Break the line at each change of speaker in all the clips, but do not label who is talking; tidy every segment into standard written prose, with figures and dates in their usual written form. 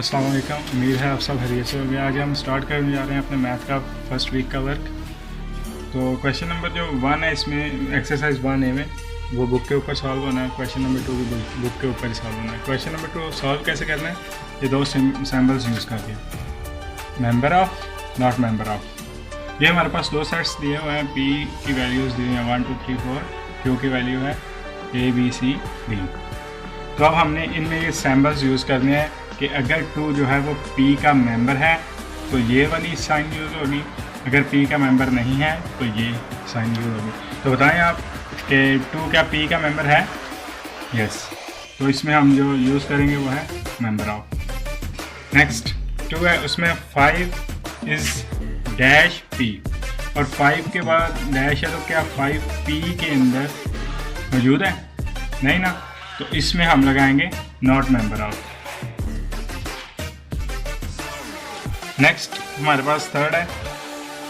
अस्सलाम वालेकुम। उम्मीद है आप सब खैरियत से होंगे। आगे हम स्टार्ट करने जा रहे हैं अपने मैथ का फर्स्ट वीक का वर्क। तो क्वेश्चन नंबर जो 1 है, इसमें एक्सरसाइज 1A में वो बुक के ऊपर सॉल्व होना है। क्वेश्चन नंबर 2 भी बुक के ऊपर ही सॉल्व होना है। क्वेश्चन नंबर 2 सॉल्व कैसे करना है, ये दो सैम्बल्स यूज़ करके, member of, not member of. ये हमारे पास दो सेट्स दिए हुए हैं, पी की वैल्यूज़ दी हुई हैं 1 2 3 4, क्यू की वैल्यू है ABCD। तो अब हमने इनमें ये सैम्बल्स यूज़ करने हैं कि अगर 2 जो है वो P का मेंबर है तो ये वाली साइन यूज़ होगी, अगर P का मेंबर नहीं है तो ये साइन यूज़ होगी। तो बताएं आप कि 2 क्या P का मेंबर है? यस। तो इसमें हम जो यूज़ करेंगे वो है मेंबर ऑफ। नेक्स्ट 2 है, उसमें 5 इज़ डैश P, और 5 के बाद डैश है, तो क्या 5P के अंदर मौजूद है? नहीं ना, तो इसमें हम लगाएंगे नॉट मेंबर ऑफ। नेक्स्ट हमारे पास थर्ड है,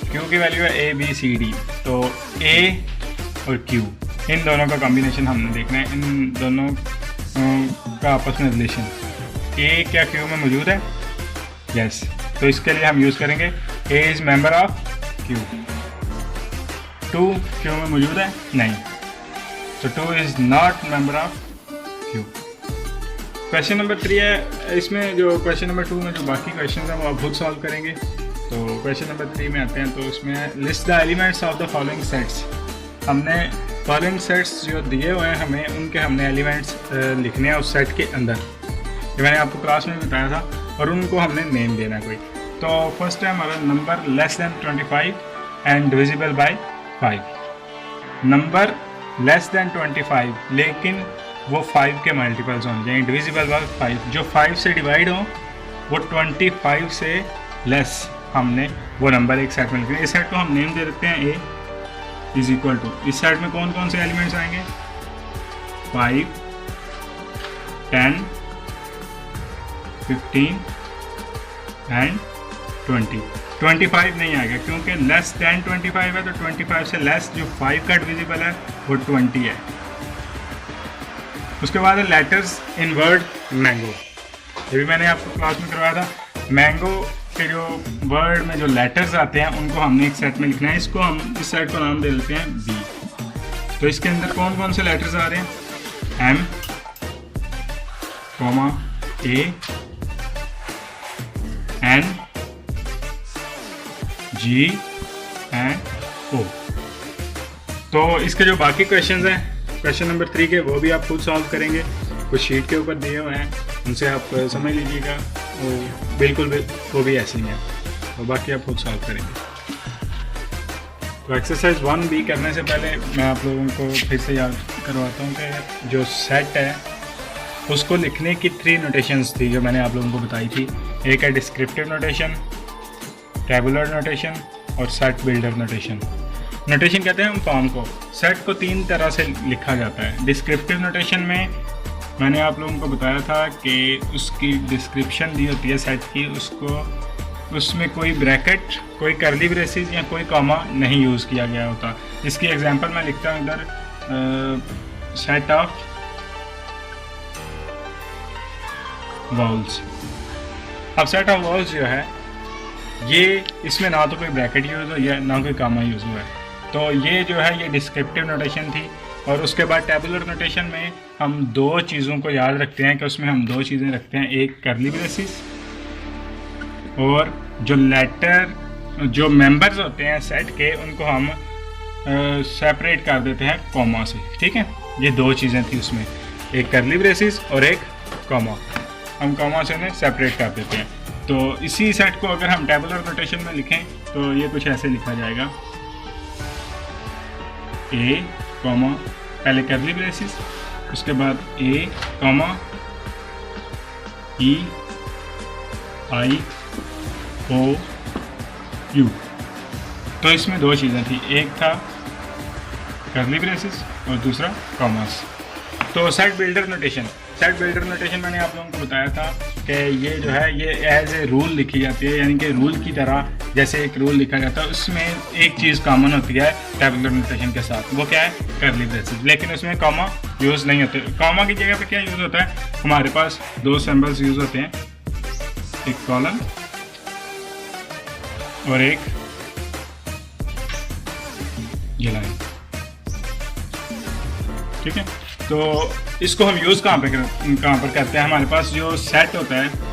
Q की वैल्यू है ABCD। तो A और Q, इन दोनों का कॉम्बिनेशन हमने देखना है, इन दोनों का आपस में रिलेशन। A क्या Q में मौजूद है? यस। तो इसके लिए हम यूज़ करेंगे A is member of Q। 2 Q में मौजूद है? नहीं, तो 2 is not member of Q। Question number 3 है, इसमें जो क्वेश्चन नंबर 2 में जो बाकी क्वेश्चन हैं वो आप खुद सॉल्व करेंगे। तो क्वेश्चन नंबर 3 में आते हैं, तो इसमें list the elements of the following sets. हमने फॉलोइंग सेट्स जो दिए हुए हैं हमें, उनके हमने एलिमेंट्स लिखने हैं उस सेट के अंदर, ये मैंने आपको क्लास में बताया था, और उनको हमने नेम देना है कोई। तो फर्स्ट है हमारा number less than 25 and divisible by 5। Number less than 25 लेकिन वो 5 के मल्टीपल्स होने चाहिए, डिविजिबल बाय 5। जो 5 से डिवाइड हो वो 25 से लेस, हमने वो नंबर एक सेट में लिखना है। इस सेट को हम नेम दे देते हैं A इज इक्वल टू, इस सेट में कौन कौन से एलिमेंट्स आएंगे? 5, 10, 15 एंड 20। 25 नहीं आएगा क्योंकि लेस दैन 25 है, तो 25 से लेस जो 5 का डिविजिबल है वो 20 है। उसके बाद है लेटर्स इन वर्ड मैंगो, ये भी मैंने आपको क्लास में करवाया था। मैंगो के जो वर्ड में जो लेटर्स आते हैं उनको हमने एक सेट में लिखना है। इसको हम इस सेट को नाम दे देते हैं B। तो इसके अंदर कौन कौन से लेटर्स आ रहे हैं? M, A, N, G and O। तो इसके जो बाकी क्वेश्चंस हैं क्वेश्चन नंबर 3 के, वो भी आप खुद सॉल्व करेंगे, कुछ शीट के ऊपर दिए हुए हैं, उनसे आप समझ लीजिएगा। बिल्कुल वो भी ऐसे ही है, और बाकी आप खुद सॉल्व करेंगे। तो एक्सरसाइज 1B करने से पहले मैं आप लोगों को फिर से याद करवाता हूँ कि जो सेट है उसको लिखने की 3 नोटेशंस थी जो मैंने आप लोगों को बताई थी। एक है डिस्क्रिप्टिव नोटेशन, टेबुलर नोटेशन और सेट बिल्डर नोटेशन। नोटेशन कहते हैं हम फॉर्म को। सेट को 3 तरह से लिखा जाता है। डिस्क्रिप्टिव नोटेशन में मैंने आप लोगों को बताया था कि उसकी डिस्क्रिप्शन दी होती है सेट की, उसमें कोई ब्रैकेट, कोई कर्ली ब्रेसेस या कोई कॉमा नहीं यूज़ किया गया होता। इसकी एग्जांपल मैं लिखता हूँ इधर, सेट ऑफ वॉल्स। अब सेट ऑफ वॉल्स जो है ये, इसमें ना तो कोई ब्रैकेट यूज़ हो या ना कोई कॉमा यूज़ हुआ है, तो ये जो है ये डिस्क्रिप्टिव नोटेशन थी। और उसके बाद टेबुलर नोटेशन में हम 2 चीज़ों को याद रखते हैं कि उसमें हम 2 चीज़ें रखते हैं, एक कर्ली ब्रेसेस और जो लेटर, जो मेंबर्स होते हैं सेट के, उनको हम सेपरेट कर देते हैं कॉमा से। ठीक है, ये 2 चीज़ें थी उसमें, एक कर्ली ब्रेसेस और एक कॉमा, हम कॉमा से उन्हें सेपरेट कर देते हैं। तो इसी सेट को अगर हम टेबुलर नोटेशन में लिखें तो ये कुछ ऐसे लिखा जाएगा, A कॉमा, पहले कर्ली ब्रेसेस, उसके बाद A comma E I O U। तो इसमें 2 चीज़ें थी, एक था कर्ली ब्रेसेस और दूसरा कॉमास। तो set builder notation, set builder notation मैंने आप लोगों को बताया था कि ये जो है ये एज ए रूल लिखी जाती है, यानी कि रूल की तरह जैसे एक रूल लिखा जाता है, उसमें एक चीज़ कॉमन होती है टेबुलर नोटेशन के साथ, वो क्या है? Curly braces. लेकिन उसमें कॉमा यूज़ नहीं होते। कॉमा की जगह पे क्या यूज़ होता है? हमारे पास 2 सिंबल्स यूज़ होते हैं, एक कॉलम और एक ये लाइन। ठीक है, तो इसको हम यूज़ कहाँ पर करते हैं? हमारे पास जो सेट होता है,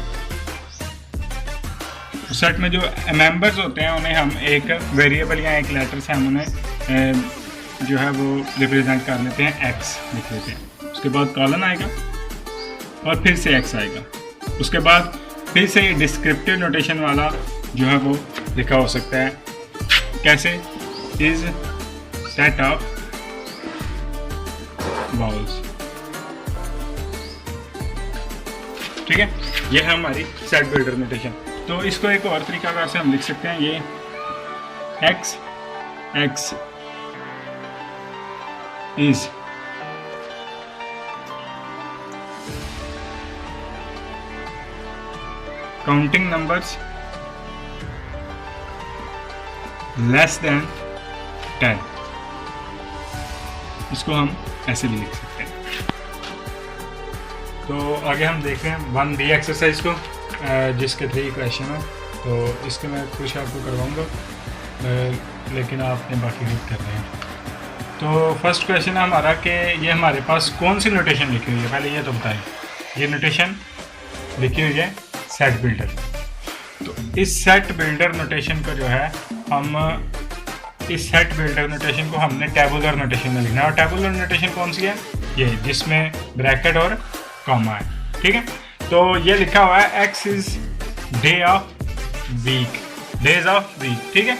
सेट में जो मेंबर्स होते हैं उन्हें हम एक वेरिएबल या एक लेटर से हम उन्हें जो है वो रिप्रेजेंट कर लेते हैं, x लिख लेते हैं। उसके बाद कॉलन आएगा और फिर से x आएगा। उसके बाद फिर से डिस्क्रिप्टिव नोटेशन वाला जो है वो लिखा हो सकता है। कैसे? Is set of vowels. ठीक है, ये है हमारी सेट बिल्डर नोटेशन। तो इसको एक और तरीका से हम लिख सकते हैं, ये x is counting numbers less than 10। इसको हम ऐसे भी लिख सकते हैं। तो आगे हम देख रहे हैं 1B एक्सरसाइज को, जिसके 3 क्वेश्चन है। तो इसके मैं कुछ आपको करवाऊंगा, लेकिन आपने बाकी रीड कर रहे हैं। तो फर्स्ट क्वेश्चन है हमारा कि ये हमारे पास कौन सी नोटेशन लिखी हुई है, पहले ये तो बताएं। ये नोटेशन लिखी हुई है सेट बिल्डर। तो इस सेट बिल्डर नोटेशन को जो है हम इस सेट बिल्डर नोटेशन को हमने टेबुलर नोटेशन में लिखना है। और टेबुलर नोटेशन कौन सी है? ये जिसमें ब्रैकेट और कॉमा है। ठीक है, तो ये लिखा हुआ है x is day of week, days of week. ठीक है,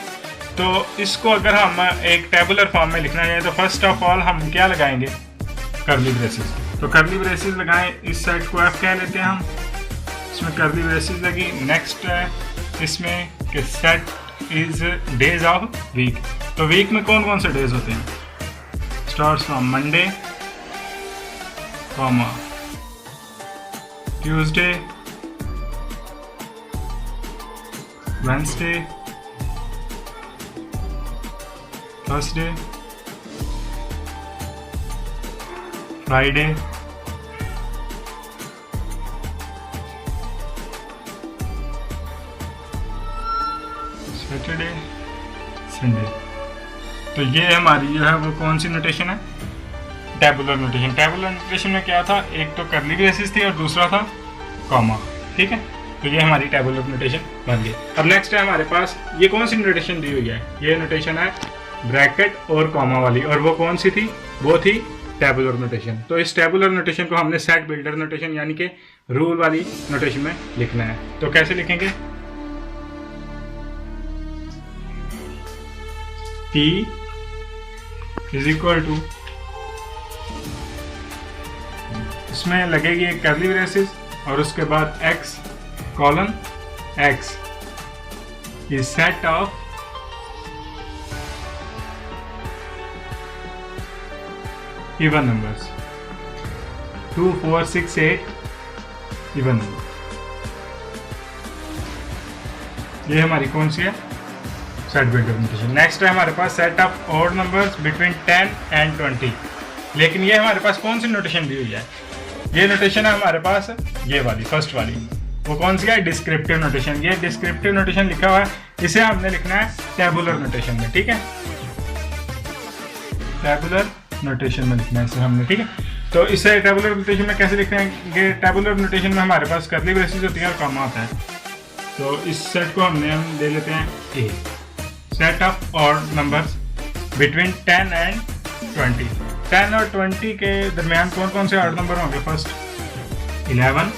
तो इसको अगर हम एक टेबुलर फॉर्म में लिखना है तो फर्स्ट ऑफ ऑल हम क्या लगाएंगे? Curly braces. तो कर्ली ब्रेसेस लगाएं, इस साइड को f कह लेते हैं हम, इसमें कर्ली ब्रेसेस लगी। नेक्स्ट है इसमें कि set is days of week. तो वीक में कौन कौन से डेज होते हैं? Starts from Monday, comma Tuesday, Wednesday, Thursday, Friday, Saturday, Sunday. तो ये हमारी जो है वो कौन सी नोटेशन है? Tabular notation. टेबुलर नोटेशन में क्या था? एक तो कर्ली ब्रेसेस थी और दूसरा था कॉमा। ठीक है, तो ये हमारी टेबुलर नोटेशन बन गई। अब नेक्स्ट है हमारे पास, ये कौन सी नोटेशन दी हुई है? ये नोटेशन है ब्रैकेट और कॉमा वाली, और वो कौन सी थी? वो थी टेबुलर नोटेशन। तो इस टेबुलर नोटेशन को हमने सेट बिल्डर नोटेशन यानी कि रूल वाली नोटेशन में लिखना है। तो कैसे लिखेंगे? P इज इक्वल टू, इसमें लगेगी एक कर्ली ब्रेसेस और उसके बाद x colon x is set of even numbers 2, 4, 6, 8 even number. ये हमारी कौन सी है? Set builder notation. नेक्स्ट है हमारे पास set of odd numbers between 10 and 20। लेकिन ये हमारे पास कौन सी नोटेशन दी हुई है? ये नोटेशन है हमारे पास ये वाली, फर्स्ट वाली। वो कौन सी है? Descriptive notation. ये डिस्क्रिप्टिव नोटेशन लिखा हुआ है, इसे हमने लिखना है टेबुलर नोटेशन में। ठीक है, टेबुलर नोटेशन में लिखना है इसे हमने। ठीक है, तो इसे टेबुलर नोटेशन में कैसे लिखते हैं? टेबुलर नोटेशन में हमारे पास कर्ली ब्रेसेस होती है और कॉमा होता है। तो इस सेट को हम दे लेते हैं a, set of odd numbers between 10 and 20। 10 और 20 के दरमियान कौन कौन से ऑड नंबर होंगे? First 11,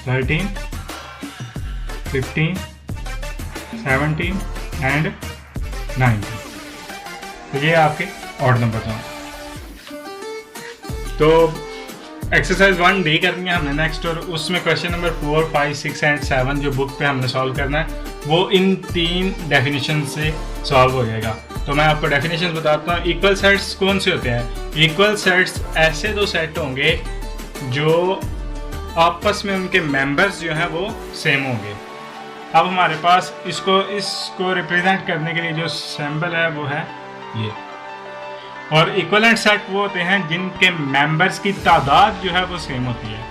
13, 15, 17 and 19। तो ये आपके ऑड नंबर हैं। तो एक्सरसाइज 1D करनी है हमने नेक्स्ट, और उसमें क्वेश्चन नंबर 4, 5, 6 एंड 7 जो बुक पे हमने सॉल्व करना है वो इन 3 डेफिनेशन से सॉल्व हो जाएगा। तो मैं आपको डेफिनेशन बताता हूँ। इक्वल सेट्स कौन से होते हैं? इक्वल सेट्स ऐसे दो सेट होंगे जो आपस में उनके मेंबर्स जो हैं वो सेम होंगे। अब हमारे पास इसको रिप्रेजेंट करने के लिए जो सिंबल है वो है ये। और इक्विवेलेंट सेट वो होते हैं जिनके मेंबर्स की तादाद जो है वो सेम होती है।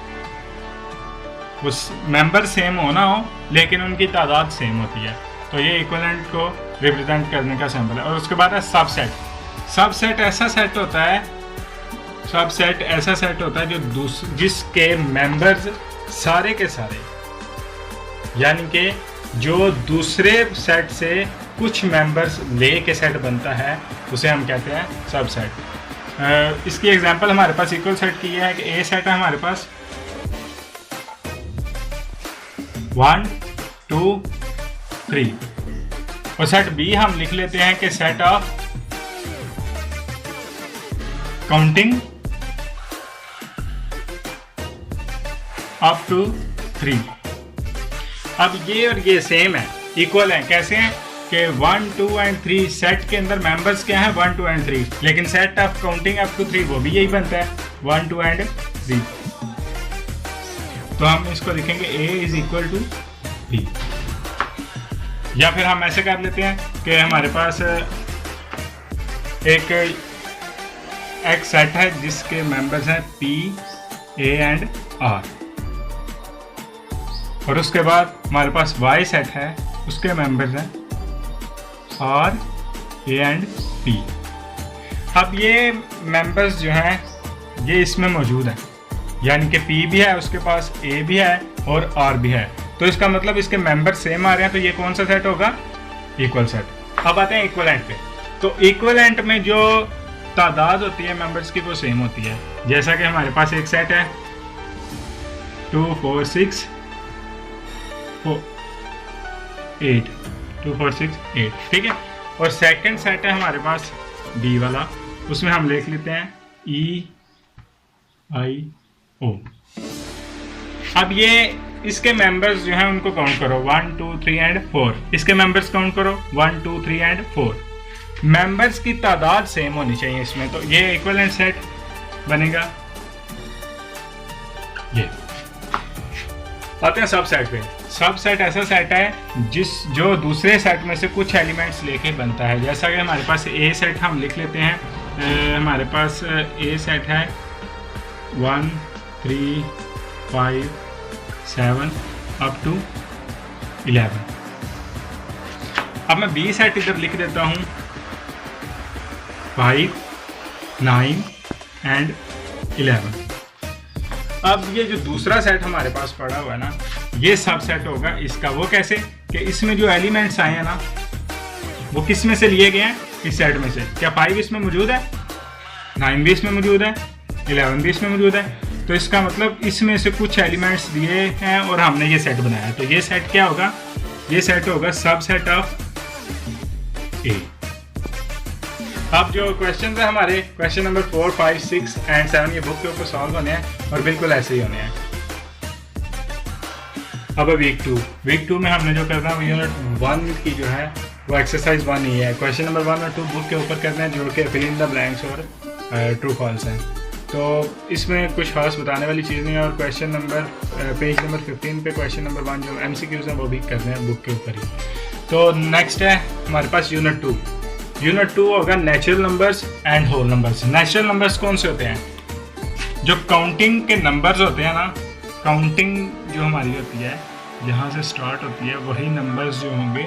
उस मेंबर सेम हो ना हो लेकिन उनकी तादाद सेम होती है, तो ये इक्विवेलेंट को रिप्रेजेंट करने का सिंबल है। और उसके बाद है सबसेट। सबसेट ऐसा सेट होता है, सबसेट ऐसा सेट होता है जो जिसके मेंबर्स सारे के सारे, यानी कि जो दूसरे सेट से कुछ मेंबर्स ले के सेट बनता है उसे हम कहते हैं सबसेट। इसकी एग्जांपल हमारे पास इक्वल सेट की है कि ए सेट है हमारे पास 1 2 3, और सेट बी हम लिख लेते हैं कि set of counting up to 3। अब ये और ये सेम है, इक्वल है। कैसे हैं कि 1 2 एंड 3 सेट के अंदर मेंबर्स क्या है 1 2 एंड 3, लेकिन set of counting up to 3 वो भी यही बनता है 1 2 एंड 3। तो हम इसको लिखेंगे a is equal to b, या फिर हम ऐसे कर लेते हैं कि हमारे पास एक सेट है जिसके मेंबर्स हैं p a एंड r, और उसके बाद हमारे पास y सेट है उसके मेंबर्स हैं r a एंड p। अब ये मेंबर्स जो हैं ये इसमें मौजूद हैं, यानी कि p भी है उसके पास, a भी है और r भी है, तो इसका मतलब इसके मेंबर सेम आ रहे हैं, तो ये कौन सा सेट होगा इक्वल सेट। अब आते हैं इक्वलेंट पे। तो इक्वलेंट में जो तादाद होती है मेंबर्स की वो सेम होती है। जैसा कि हमारे पास एक सेट है 2 4 6 8 2 4 6 8, ठीक है। और सेकंड सेट है हमारे पास डी वाला, उसमें हम लिख लेते हैं E I O। अब ये इसके मेंबर्स जो हैं उनको काउंट करो 1 2 3 एंड 4, इसके मेंबर्स काउंट करो 1 2 3 एंड 4। मेंबर्स की तादाद सेम होनी चाहिए इसमें, तो ये इक्विवेलेंट सेट बनेगा। ये आते हैं सबसेट पे। सबसेट ऐसा सेट है जो दूसरे सेट में से कुछ एलिमेंट्स लेके बनता है। जैसा कि हमारे पास ए सेट हम लिख लेते हैं, हमारे पास ए सेट है 1 3 5 7 अप टू 11। अब मैं बी सेट इधर लिख देता हूँ 5 9 एंड 11। अब ये जो दूसरा सेट हमारे पास पड़ा हुआ है ना, ये सब सेट होगा इसका। वो कैसे कि इसमें जो एलिमेंट्स आए हैं ना वो किस में से लिए गए हैं, इस सेट में से। क्या 5 इसमें मौजूद है, 9 भी इसमें मौजूद है, 11 भी इसमें मौजूद है, तो इसका मतलब इसमें से कुछ एलिमेंट्स दिए हैं और हमने ये सेट बनाया। तो ये सेट क्या होगा, ये सेट होगा सब सेट ऑफ ए। अब जो क्वेश्चन है हमारे, क्वेश्चन नंबर 4 5 6 एंड 7 ये बुक के ऊपर सॉल्व होने हैं और बिल्कुल ऐसे ही होने हैं। अब वीक 2 में हमने जो करना है वो यूनिट 1 की जो है वो एक्सरसाइज 1 ही है। क्वेश्चन नंबर 1 और 2 बुक के ऊपर करना है, जोड़ के फिल इन द ब्लैंक्स और ट्रू फॉल्स हैं। तो इसमें कुछ खास बताने वाली चीज़ नहीं है। और क्वेश्चन नंबर पेज नंबर 15 पे क्वेश्चन नंबर 1 जो MCQs हैं वो भी करने हैं बुक के ऊपर ही। तो नेक्स्ट है हमारे पास यूनिट 2। यूनिट 2 होगा natural numbers and whole numbers. Natural numbers कौन से होते हैं, जो काउंटिंग के नंबर्स होते हैं ना, काउंटिंग जो हमारी होती है जहाँ से स्टार्ट होती है वही नंबर्स जो होंगे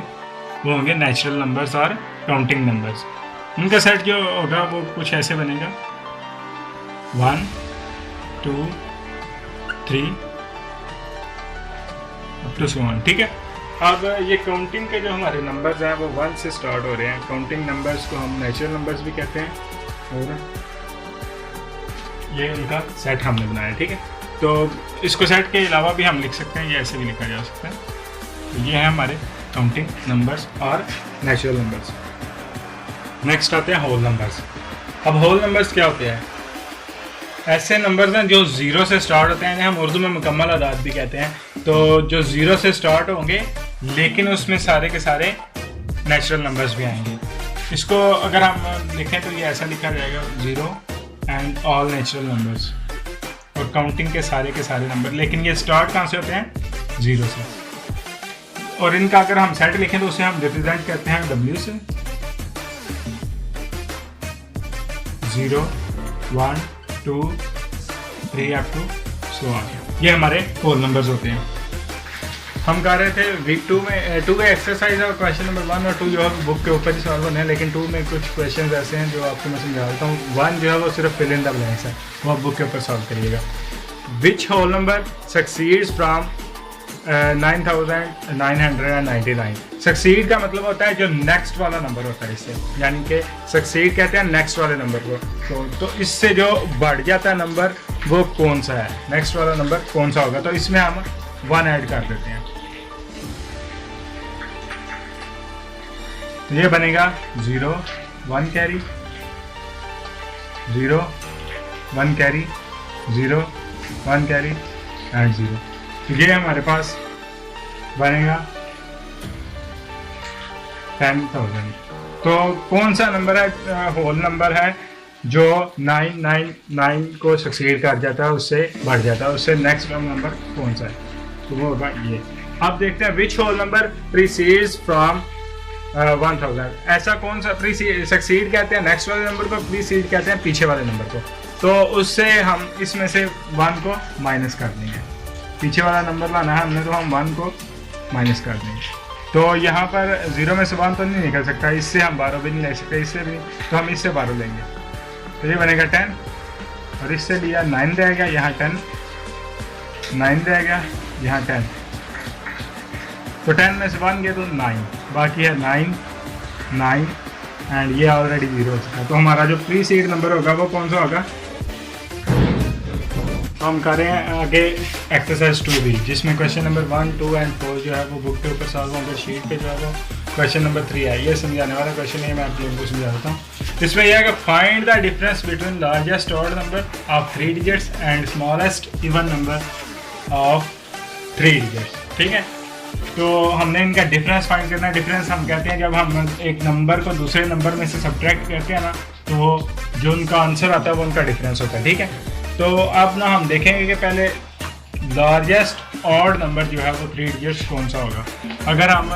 वो होंगे नेचुरल नंबर्स और काउंटिंग नंबर्स। उनका सेट जो होगा वो कुछ ऐसे बनेगा 1 2 3 अप टू सो ऑन, ठीक है। अब ये काउंटिंग के जो हमारे नंबर्स हैं वो 1 से स्टार्ट हो रहे हैं। काउंटिंग नंबर्स को हम नेचुरल नंबर्स भी कहते हैं और ये उनका सेट हमने बनाया, ठीक है। तो इसको सेट के अलावा भी हम लिख सकते हैं, ये ऐसे भी लिखा जा सकता है। तो ये है हमारे काउंटिंग नंबर्स और नेचुरल नंबर्स। नेक्स्ट आते हैं होल नंबर्स। अब होल नंबर्स क्या होते हैं, ऐसे नंबर्स हैं जो 0 से स्टार्ट होते हैं, हम उर्दू में मुकम्मल आदाद भी कहते हैं। तो जो 0 से स्टार्ट होंगे लेकिन उसमें सारे के सारे नेचुरल नंबर्स भी आएंगे। इसको अगर हम लिखें तो ये ऐसा लिखा जाएगा 0 एंड ऑल नेचुरल नंबर्स, और काउंटिंग के सारे नंबर, लेकिन ये स्टार्ट कहाँ से होते हैं 0 से। और इनका अगर हम सेट लिखें तो उसे हम रिप्रेजेंट करते हैं W से, 0 1 2 3 अप टू सो ऑन। ये हमारे होल नंबर्स होते हैं। हम कर रहे थे वीक 2 में 2 का एक्सरसाइज और क्वेश्चन नंबर 1 और 2 जो है बुक के ऊपर ही सॉल्व होने हैं, लेकिन 2 में कुछ क्वेश्चन ऐसे हैं जो आपको मैं समझा देता हूँ। 1 जो है वो सिर्फ फिल इन द ब्लैंक्स है, वो आप बुक के ऊपर सॉल्व करिएगा। Which whole number succeeds from 9999। Succeed का मतलब होता है जो नेक्स्ट वाला नंबर होता है इससे, यानी कि सक्सीड कहते हैं नेक्स्ट वाले नंबर को। तो इससे जो बढ़ जाता है नंबर वो कौन सा है, नेक्स्ट वाला नंबर कौन सा होगा। तो इसमें हम 1 ऐड कर देते हैं, तो ये बनेगा 0 1 कैरी 0 1 कैरी 0 1 कैरी एंड 0। तो ये हमारे पास बनेगा 10,000। तो कौन सा नंबर है, होल नंबर है जो 999 को सक्सीड कर जाता है, उससे बढ़ जाता है, उससे नेक्स्ट नंबर कौन सा है, तो वो होगा ये। अब देखते हैं which whole number precedes from 1000। ऐसा कौन सा सक्सीड कहते हैं नेक्स्ट वाले नंबर को, प्रीसीड कहते हैं पीछे वाले नंबर को। तो उससे हम इसमें से 1 को माइनस कर देंगे, पीछे वाला नंबर लाना है हमने, तो हम 1 को माइनस कर देंगे। तो यहाँ पर 0 में से 1 तो नहीं निकल सकता, इससे हम 12 भी नहीं ले सकते, इससे भी नहीं, तो हम इससे 12 लेंगे, तो ये बनेगा 10। और इससे लिया 9 रहेगा, यहाँ 10 9 रहेगा, यहाँ 10। तो 10 में से 1 गया तो 9, बाकी है 9 9 एंड ये ऑलरेडी 0 हो चुका है। तो हमारा जो प्रीसीड नंबर होगा वो कौन सा होगा। तो हम करें आगे एक्सरसाइज 2 भी, जिसमें क्वेश्चन नंबर 1 2 एंड 4 जो है वो बुक के ऊपर सॉल्व होंगे। शीट पे जो है वो क्वेश्चन नंबर 3 है, ये समझाने वाला क्वेश्चन है, मैं आप लोगों को समझा देता हूँ। इसमें यह है कि find the difference between largest odd number of 3 digits and smallest even number of 3 digits. ठीक है, तो हमने इनका डिफरेंस फाइंड करना है। डिफरेंस हम कहते हैं जब हम एक नंबर को दूसरे नंबर में से सब्ट्रैक्ट करते हैं ना, तो वो जो उनका आंसर आता है वो उनका डिफरेंस होता है। ठीक है, तो अब ना हम देखेंगे कि पहले लार्जेस्ट ऑड नंबर जो है वो 3 डिजिट्स कौन सा होगा। अगर हम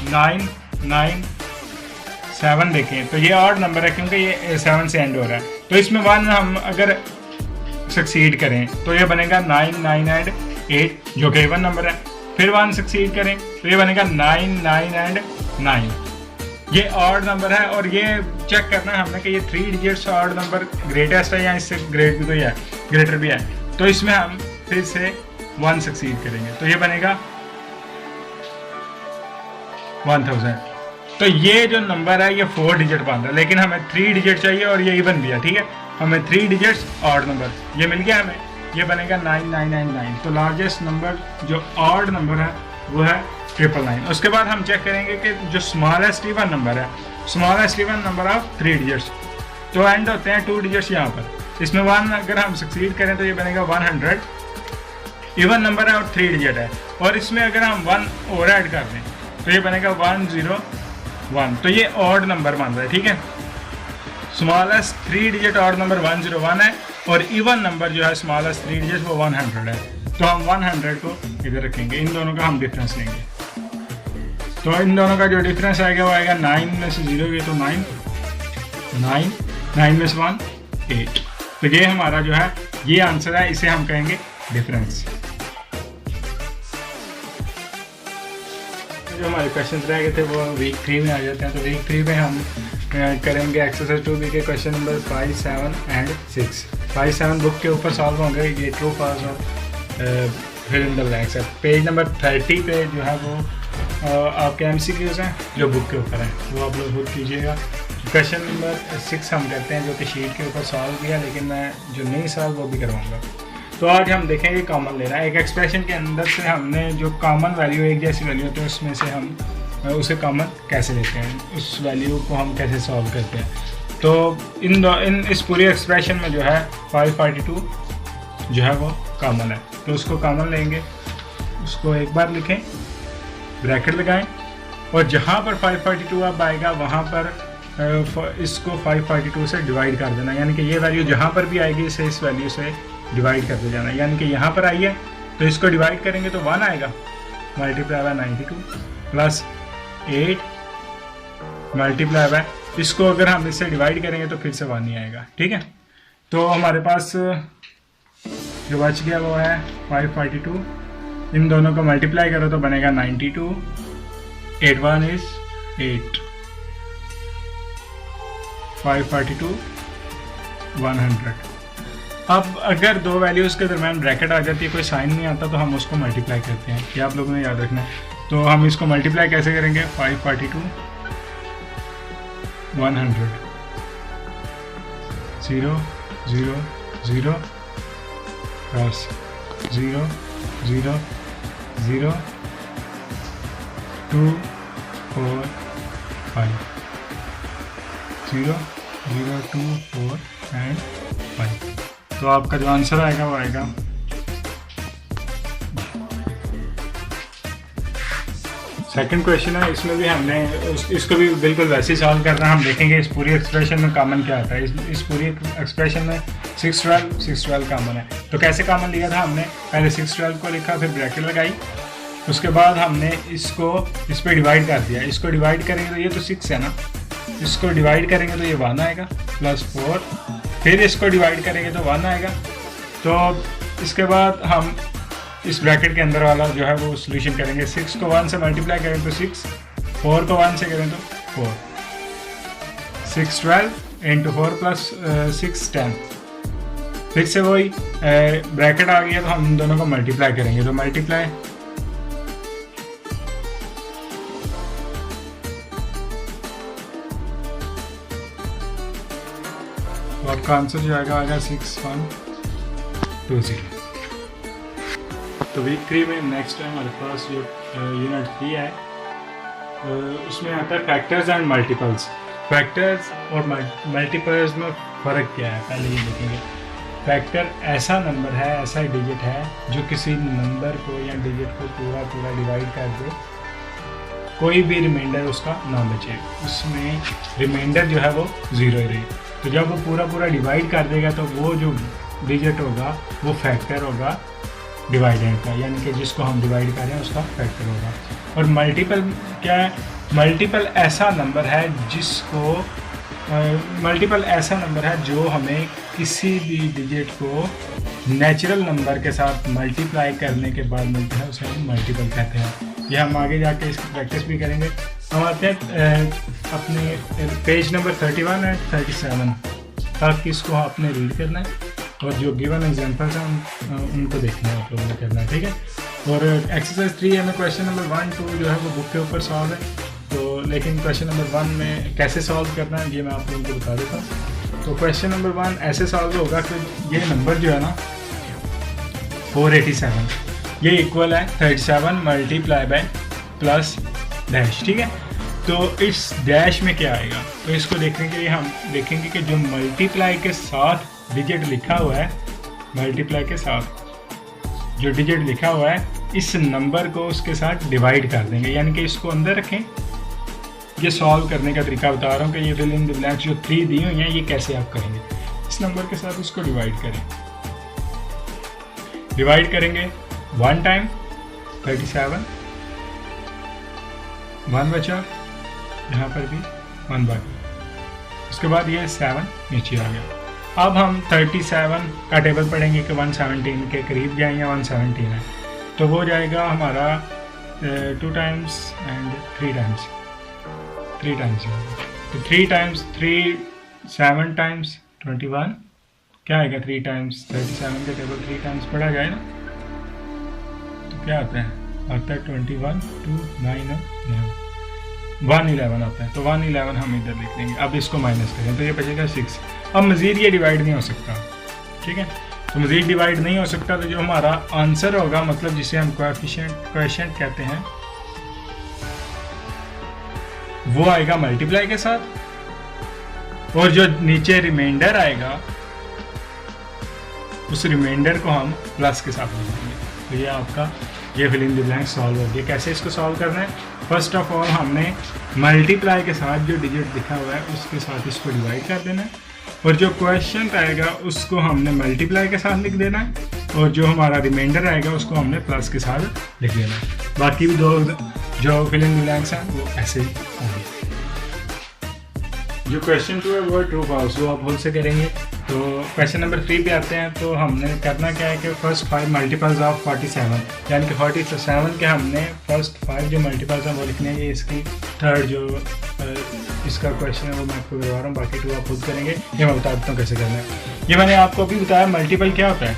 9 9 7 देखें तो ये ऑड नंबर है क्योंकि ये 7 से एंड हो रहा है, तो इसमें 1 हम अगर सक्सीड करें तो ये बनेगा 9 9 एंड 8 जो कि इवन नंबर है। फिर 1 सक्सीड करें तो ये बनेगा 9 9 एंड 9, ये ऑड नंबर है। और ये चेक करना है हमने कि ये 3 डिजिट्स ऑड नंबर ग्रेटेस्ट है या इससे ग्रेट भी कोई है, ग्रेटर भी है। तो इसमें हम फिर से 1 सक्सीड करेंगे तो ये बनेगा 1000। तो ये जो नंबर है ये 4 डिजिट बन रहा है, लेकिन हमें 3 डिजिट चाहिए और ये इवन भी है। ठीक है, हमें 3 डिजिट्स ऑड नंबर ये मिल गया हमें, ये बनेगा 9 9 एंड 9। तो लार्जेस्ट नंबर जो ऑड नंबर है वो है 999। उसके बाद हम चेक करेंगे कि जो स्मॉलेस्ट इवन नंबर है, smallest even number of 3 digits, तो एंड होते हैं 2 डिजिट्स यहाँ पर। इसमें 1 अगर हम सक्सीड करें तो ये बनेगा 100, इवन नंबर है और 3 डिजिट है। और इसमें अगर हम 1 और ऐड कर दें तो ये बनेगा 101, तो ये ऑड नंबर बन रहा है। ठीक है, स्मॉलेस्ट 3 डिजिट ऑड नंबर 101 है और इवन नंबर जो है स्मॉलेस्ट 3 डिजिट वो 100 है। तो हम 100 को इधर रखेंगे, इन दोनों का हम डिफरेंस लेंगे। तो इन दोनों का जो डिफरेंस आएगा वो आएगा 9 में से 0 गए तो 9 9 9 में से 1 8। तो ये हमारा जो है ये आंसर है, इसे हम कहेंगे डिफरेंस। जो हमारे क्वेश्चन रह गए थे वो वीक 3 में आ जाते हैं। तो वीक 3 में हम करेंगे एक्सरसाइज 2B के क्वेश्चन नंबर 5 7 एंड 6। 5 7 बुक के ऊपर सॉल्व होंगे, ये ट्रू फॉल्स और फिल इन द ब्लैंक्स है। पेज नंबर 30 पे जो है वो आपके MCQs हैं जो बुक के ऊपर हैं, वो आप लोग खुद कीजिएगा। क्वेश्चन नंबर 6 हम करते हैं जो कि शीट के ऊपर सॉल्व किया, लेकिन मैं जो नहीं सॉल्व वो भी करवाऊँगा। तो आज हम देखेंगे कॉमन लेना है। एक एक्सप्रेशन के अंदर से हमने जो कॉमन वैल्यू एक जैसी वैल्यू होती है उसमें से हम उसे कॉमन कैसे लेते हैं, उस वैल्यू को हम कैसे सॉल्व करते हैं। तो इस पूरी एक्सप्रेशन में जो है 542 जो है वो कॉमन है, तो उसको कॉमन लेंगे, उसको एक बार लिखें, ब्रैकेट लगाएं और जहाँ पर 542 अब आएगा वहाँ पर इसको 542 से डिवाइड कर देना, यानी कि ये वैल्यू जहाँ पर भी आएगी इसे इस वैल्यू से डिवाइड करते जाना। यानी कि यहाँ पर आई है तो इसको डिवाइड करेंगे तो 1 आएगा, multiply by 92 plus 8 multiply by, इसको अगर हम इससे डिवाइड करेंगे तो फिर से 1 ही आएगा। ठीक है, तो हमारे पास जो बच गया वो है 542। इन दोनों को मल्टीप्लाई करो तो बनेगा 92। 8 1 इज 8। 542 100। अब अगर दो वैल्यूज़ के दरम्यान ब्रैकेट आ जाती है, कोई साइन नहीं आता, तो हम उसको मल्टीप्लाई करते हैं। ये आप लोगों ने याद रखना है। तो हम इसको मल्टीप्लाई कैसे करेंगे? 542 100। 0 0 0 प्लस 0 0 0 2 4 5। 0 0 2 4 एंड 5। तो आपका जो आंसर आएगा वो आएगा सेकंड क्वेश्चन है। इसमें भी हमने इसको भी बिल्कुल वैसे ही सॉल्व करना है। हम देखेंगे इस पूरी एक्सप्रेशन में कॉमन क्या आता है। इस पूरी एक्सप्रेशन में 612 कॉमन है। तो कैसे कॉमन लिया था हमने? पहले 612 को लिखा, फिर ब्रैकेट लगाई, उसके बाद हमने इसको इस पर डिवाइड कर दिया। इसको डिवाइड करेंगे तो ये तो 6 है ना, इसको डिवाइड करेंगे तो ये 1 आएगा प्लस 4, फिर इसको डिवाइड करेंगे तो 1 आएगा। तो इसके बाद हम इस ब्रैकेट के अंदर वाला जो है वो सोल्यूशन करेंगे। 6 को 1 से मल्टीप्लाई करें तो 6, 4 को 1 से करें तो 4। 6 12 इंटू 4 प्लस 6 10। फिर से वही ब्रैकेट आ गया, तो हम इन दोनों को मल्टीप्लाई करेंगे। तो मल्टीप्लाई तो आपका आंसर जो आएगा 6120। तो वीक 3 में नेक्स्ट टाइम हमारे पास जो यूनिट 3 है उसमें आता है फैक्टर्स एंड मल्टीपल्स। फैक्टर्स और मल्टीपल्स में फ़र्क क्या है पहले ये देखेंगे। फैक्टर ऐसा नंबर है, ऐसा डिजिट है जो किसी नंबर को या डिजिट को पूरा डिवाइड कर दे, कोई भी रिमाइंडर उसका ना बचे, उसमें रिमाइंडर जो है वो 0 ही रहे। तो जब वो पूरा डिवाइड कर देगा तो वो जो डिजिट होगा वो फैक्टर होगा डिवाइडेंड का, यानी कि जिसको हम डिवाइड कर रहे हैं उसका फैक्टर होगा। और मल्टीपल क्या है? मल्टीपल ऐसा नंबर है जिसको मल्टीपल ऐसा नंबर है जो हमें किसी भी डिजिट को नेचुरल नंबर के साथ मल्टीप्लाई करने के बाद मिलता है, उसे हम मल्टीपल कहते हैं। ये हम आगे जाके इसकी प्रैक्टिस भी करेंगे। हम आते हैं अपने पेज नंबर 31 एंड 37 तक, इसको आपने रीड करना है और जो गिवन एग्जांपल्स हैं उनको देखना है, आप लोगों ने करना है, ठीक है। और एक्सरसाइज 3 में क्वेश्चन नंबर 1 2 जो है वो बुक के ऊपर सॉल्व है। तो लेकिन क्वेश्चन नंबर 1 में कैसे सॉल्व करना है ये मैं आप लोगों को बता देता हूँ। तो क्वेश्चन नंबर 1 ऐसे सॉल्व होगा कि ये नंबर जो है ना 487, ये इक्वल है 37 मल्टीप्लाई बाय प्लस डैश, ठीक है। तो इस डैश में क्या आएगा? तो इसको देखने के लिए हम देखेंगे कि जो मल्टीप्लाई के साथ डिजिट लिखा हुआ है, मल्टीप्लाई के साथ जो डिजिट लिखा हुआ है, इस नंबर को उसके साथ डिवाइड कर देंगे, यानी कि इसको अंदर रखें। ये सॉल्व करने का तरीका बता रहा हूँ कि ये फिल इन द ब्लैंक्स जो 3 दी हुई हैं ये कैसे आप करेंगे। इस नंबर के साथ इसको डिवाइड करें, डिवाइड करेंगे 1 टाइम 37, 1 बचा, यहाँ पर भी 1 बाकी, उसके बाद ये 7 नीचे आ गया। अब हम 37 का टेबल पढ़ेंगे कि 117 के करीब जाए या 117 है, तो वो जाएगा हमारा 2 टाइम्स एंड 3 टाइम्स, 3 टाइम्स। तो 3 टाइम्स 3 7 टाइम्स 21 क्या आएगा? 3 टाइम्स 37 का टेबल 3 टाइम्स पढ़ा जाए ना, तो क्या आता है? आता है 21 2 9 111 आता है। तो 111 हम इधर लिख देंगे। अब इसको माइनस करें तो ये बचेगा 6। अब मज़ीद ये डिवाइड नहीं हो सकता, ठीक है। तो मज़ीद डिवाइड नहीं हो सकता, तो जो हमारा आंसर होगा, मतलब जिसे हम कोएफिशिएंट कहते हैं, वो आएगा मल्टीप्लाई के साथ, और जो नीचे रिमाइंडर आएगा उस रिमाइंडर को हम प्लस के साथ लिख देंगे। तो ये आपका ये fill in the blank solve हो गया। कैसे इसको सॉल्व करना है? फर्स्ट ऑफ ऑल हमने मल्टीप्लाई के साथ जो डिजिट लिखा हुआ है उसके साथ इसको डिवाइड कर देना है, और जो क्वेश्चन आएगा उसको हमने मल्टीप्लाई के साथ लिख देना है, और जो हमारा रिमाइंडर आएगा उसको हमने प्लस के साथ लिख देना है। बाकी भी 2 जो फिल इन द ब्लैंक्स हैं वो ऐसे ही होंगे। जो क्वेश्चन 2 है वो ट्रू फॉल्स, वो आप भूल से करेंगे। तो क्वेश्चन नंबर 3 पे आते हैं। तो हमने करना क्या है कि फर्स्ट 5 मल्टीपल्स ऑफ 47, यानी कि 47 के हमने फर्स्ट 5 जो मल्टीपल्स हैं वो लिखने हैं। ये इसकी थर्ड जो इसका क्वेश्चन है वो मैं आपको करवा रहा हूँ, बाकी 2 आप खुद करेंगे। ये मैं बता देता हूँ कैसे करना है। ये मैंने आपको अभी बताया मल्टीपल क्या होता है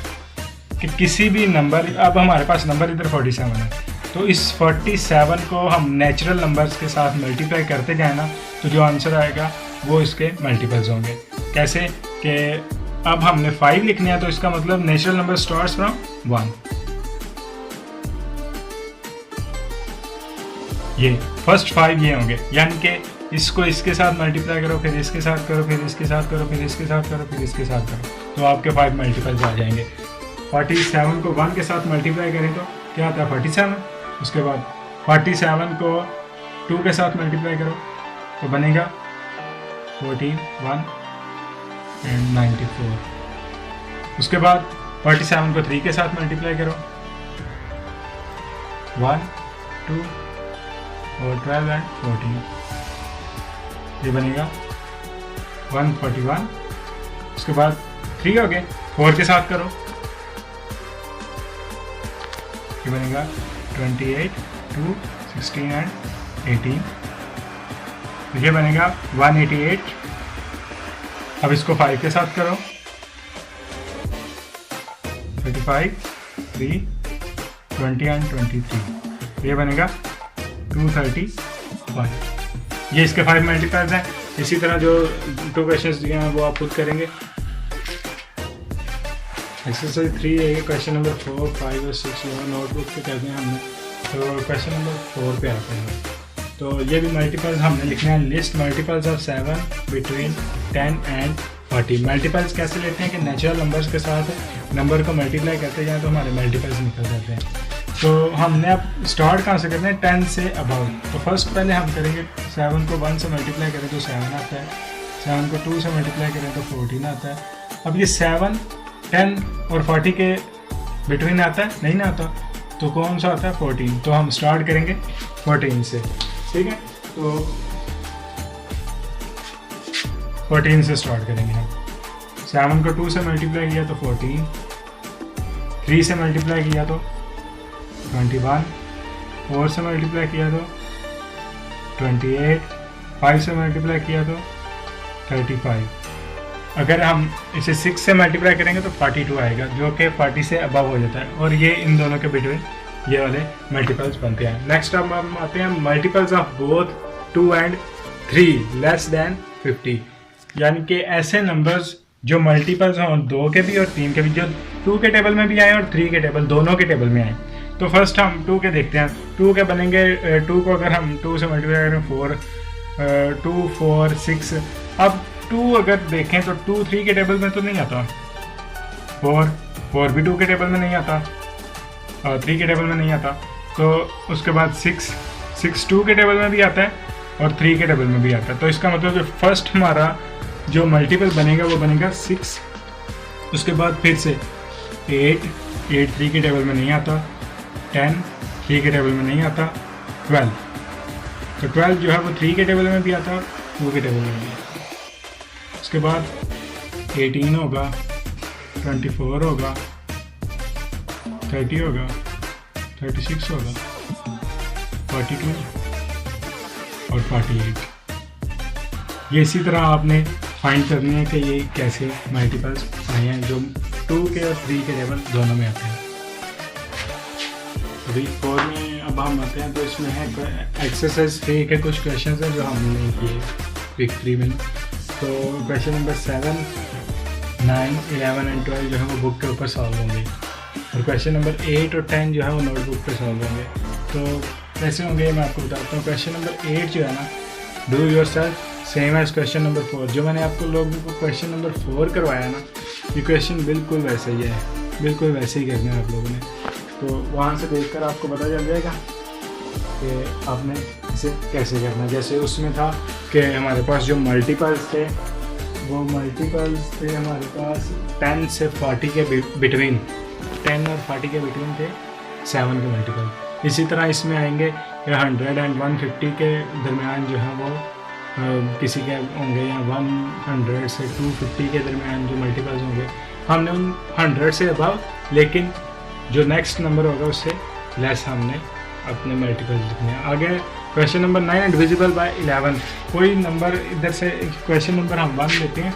कि किसी भी नंबर, अब हमारे पास नंबर इधर 47 है, तो इस 47 को हम नेचुरल नंबर्स के साथ मल्टीप्लाई करते जाए ना, तो जो आंसर आएगा वो इसके मल्टीपल्स होंगे। कैसे कि अब हमने 5 लिखने हैं, तो इसका मतलब नेचुरल नंबर स्टार्ट्स फ्रॉम 1। ये फर्स्ट 5 ये होंगे, यानी कि इसको इसके साथ मल्टीप्लाई करो, फिर इसके साथ करो, फिर इसके साथ करो, फिर इसके साथ करो, फिर इसके साथ करो, तो आपके 5 मल्टीपल्स आ जाएंगे। 47 को 1 के साथ मल्टीप्लाई करें तो क्या आता है 47। उसके बाद 47 को 2 के साथ मल्टीप्लाई करो तो बनेगा 14, 1 एंड 94। उसके बाद 47 को 3 के साथ मल्टीप्लाई करो, 1, 2 और 12 एंड 14, ये बनेगा 141। उसके बाद 3 हो गए, 4 के साथ करो, ये बनेगा 28, 2, 16 एंड 18, ये बनेगा 188। अब इसको 5 के साथ करो, 35, 3, 20 एंड 23, ये बनेगा 235। ये इसके 5 मल्टीपल्स हैं। इसी तरह जो 2 क्वेश्चंस दिए हैं वो आप खुद करेंगे। एक्सरसाइज 3 है, क्वेश्चन नंबर 4, 5 और 6 नोटबुक पे करते हैं हमने। तो क्वेश्चन नंबर 4 पे आते हैं। तो ये भी मल्टीपल्स हमने लिखना है। List multiples of 7 between 10 and 40। Multiples कैसे लेते हैं कि नेचुरल नंबर्स के साथ नंबर को मल्टीप्लाई करते जाएं तो हमारे मल्टीपल्स निकल जाते हैं। तो हमने अब स्टार्ट कहाँ से करते हैं, 10 से अबव। तो फर्स्ट पहले हम करेंगे 7 को 1 से मल्टीप्लाई करें तो 7 आता है, 7 को 2 से मल्टीप्लाई करें तो 14 आता है। अब ये 7 10 और 40 के बिटवीन आता है, नहीं ना आता, तो कौन सा आता है 14। तो हम स्टार्ट करेंगे 14 से, ठीक है। तो 14 से स्टार्ट करेंगे हम। 7 को 2 से मल्टीप्लाई किया तो 14, 3 से मल्टीप्लाई किया तो 21, 4 से मल्टीप्लाई किया तो 28, 5 से मल्टीप्लाई किया तो 35। अगर हम इसे 6 से मल्टीप्लाई करेंगे तो 42 आएगा, जो कि 40 से अबव हो जाता है। और ये इन दोनों के बिटवीन ये वाले मल्टीपल्स बनते हैं। नेक्स्ट अब हम आते हैं multiples of both 2 and 3 less than 50, यानी कि ऐसे नंबर्स जो मल्टीपल्स हों 2 के भी और 3 के भी, जो 2 के टेबल में भी आए और 3 के टेबल, दोनों के टेबल में आए। तो फर्स्ट हम 2 के देखते हैं। 2 के बनेंगे, 2 को अगर हम 2 से मल्टीप्लाई करें 4, 2, 4, 6। अब 2 अगर देखें तो 2 3 के टेबल में तो नहीं आता, 4 भी 2 के टेबल में नहीं आता, 3 के टेबल में नहीं आता। तो उसके बाद 6 2 के टेबल में भी आता है और 3 के टेबल में भी आता है। तो इसका मतलब जो फर्स्ट हमारा जो मल्टीपल बनेगा वो बनेगा 6। उसके बाद फिर से 8 3 के टेबल में नहीं आता, 10 3 के टेबल में नहीं आता, 12 तो 12 जो है वो 3 के टेबल में भी आता है, 2 के टेबल में भी आता है। उसके बाद 18 होगा, 24 होगा, 30 होगा, 36 होगा, 42 और 48। ये इसी तरह आपने फाइंड करनी है कि ये कैसे मल्टीपल्स आए हैं जो 2 के और 3 के टेबल दोनों में आते हैं। अभी 4 में अब हम आते हैं, तो इसमें है एक्सरसाइज 3 के कुछ क्वेश्चन हैं जो हमने नहीं किए वीक 3 में। तो क्वेश्चन नंबर 7, 9, 11 एंड 12 जो है वो बुक के ऊपर सॉल्व होंगे, और क्वेश्चन नंबर 8 और 10 जो है वो नोटबुक पे सॉल्व होंगे। तो कैसे होंगे मैं आपको बताता हूँ। क्वेश्चन नंबर 8 जो है ना, do yourself same as question number 4। जो मैंने आपको लोगों को क्वेश्चन नंबर 4 करवाया ना, ये क्वेश्चन बिल्कुल वैसे ही है, बिल्कुल वैसे ही करना है आप लोगों ने। तो वहाँ से देखकर आपको पता चल जाएगा कि आपने इसे कैसे करना है। जैसे उसमें था कि हमारे पास जो मल्टीपल्स थे वो मल्टीपल्स थे हमारे पास 10 से 40 के बिटवीन, 10 और 40 के बिटवीन थे 7 के मल्टीपल। इसी तरह इसमें आएंगे 100 एंड 150 के दरमियान जो है वो किसी के होंगे या 100 से 250 के दरमियान जो मल्टीपल्स होंगे, हमने उन 100 से अबव, लेकिन जो नेक्स्ट नंबर होगा उससे लेस हमने अपने मल्टीपल्स लिखने हैं। आगे क्वेश्चन नंबर 9 है डिविजिबल बाय 11। कोई नंबर इधर से क्वेश्चन नंबर हम 1 लेते हैं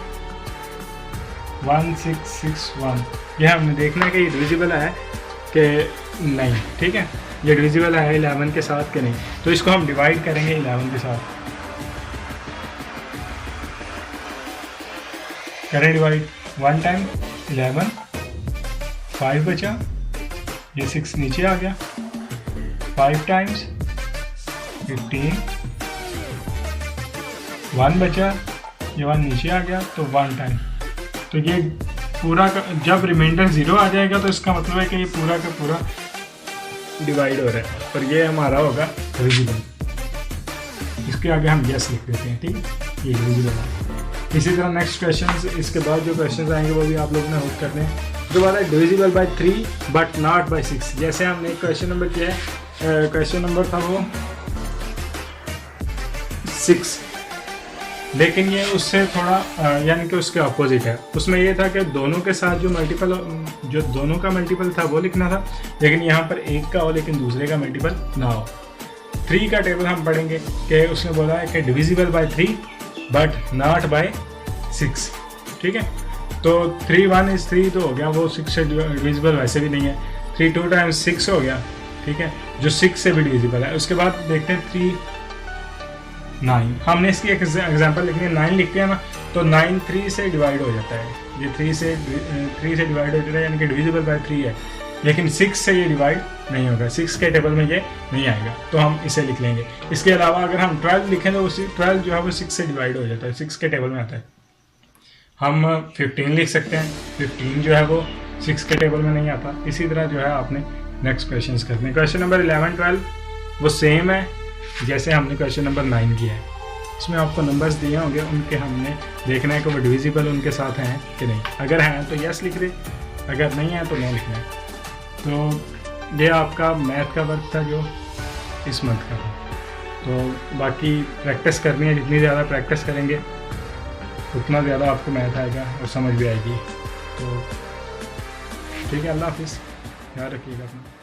1661, यह हमने देखना है कि ये डिविजिबल है कि नहीं, ठीक है, ये डिविजिबल है 11 के साथ कि नहीं। तो इसको हम डिवाइड करेंगे 11 के साथ, करें डिवाइड 1 टाइम 11, 5 बचा, ये 6 नीचे आ गया, 5 टाइम्स 15, 1 बचा, ये 1 नीचे आ गया, तो 1 टाइम। तो ये पूरा का जब रिमाइंडर 0 आ जाएगा तो इसका मतलब है कि ये पूरा का पूरा डिवाइड हो रहा है, और ये हमारा होगा डिविजिबल। इसके आगे हम यस लिख देते हैं, ठीक है, ये डिविजिबल है। इसी तरह नेक्स्ट क्वेश्चन, इसके बाद जो क्वेश्चन आएंगे वो भी आप लोगों ने होल्ड करने हैं। जो वाला है divisible by 3 but not by 6। जैसे हमने क्वेश्चन नंबर किया है, क्वेश्चन नंबर था वो 6, लेकिन ये उससे थोड़ा यानी कि उसके अपोजिट है। उसमें ये था कि दोनों के साथ जो दोनों का मल्टीपल था वो लिखना था, लेकिन यहाँ पर एक का हो लेकिन दूसरे का मल्टीपल ना हो। 3 का टेबल हम पढ़ेंगे कि उसने बोला है कि divisible by 3 but not by 6, ठीक है। तो 3 1 is 3 तो हो गया, वो 6 से डिविजिबल वैसे भी नहीं है। 3 2 टाइम्स 6 हो गया, ठीक है, जो 6 से भी डिविजिबल है। उसके बाद देखते हैं 3 9, हमने इसकी एक एग्जांपल लिखनी है। 9 लिखते हैं ना, तो 9 3 से डिवाइड हो जाता है, ये 3 से डिवाइड हो जाता है, यानी कि डिविजिबल बाय 3 है, लेकिन 6 से ये डिवाइड नहीं होगा, 6 के टेबल में ये नहीं आएगा, तो हम इसे लिख लेंगे। इसके अलावा अगर हम 12 लिखें तो उसी 12 जो है वो 6 से डिवाइड हो जाता है, 6 के टेबल में आता है। हम 15 लिख सकते हैं, 15 जो है वो 6 के टेबल में नहीं आता। इसी तरह जो है आपने नेक्स्ट क्वेश्चंस करने। क्वेश्चन नंबर 11 12 वो सेम है जैसे हमने क्वेश्चन नंबर 9 किया है। इसमें आपको नंबर्स दिए होंगे, उनके हमने देखना है कि वो डिविजिबल उनके साथ हैं कि नहीं। अगर हैं तो यस लिख दे, अगर नहीं है तो नो लिखना है। तो ये आपका मैथ का वर्क था जो इस मंथ का था। तो बाकी प्रैक्टिस करनी है, जितनी ज़्यादा प्रैक्टिस करेंगे उतना ज़्यादा आपको मैथ आएगा और समझ भी आएगी। तो ठीक है, अल्लाह हाफिज़, ख्याल रखिएगा अपना।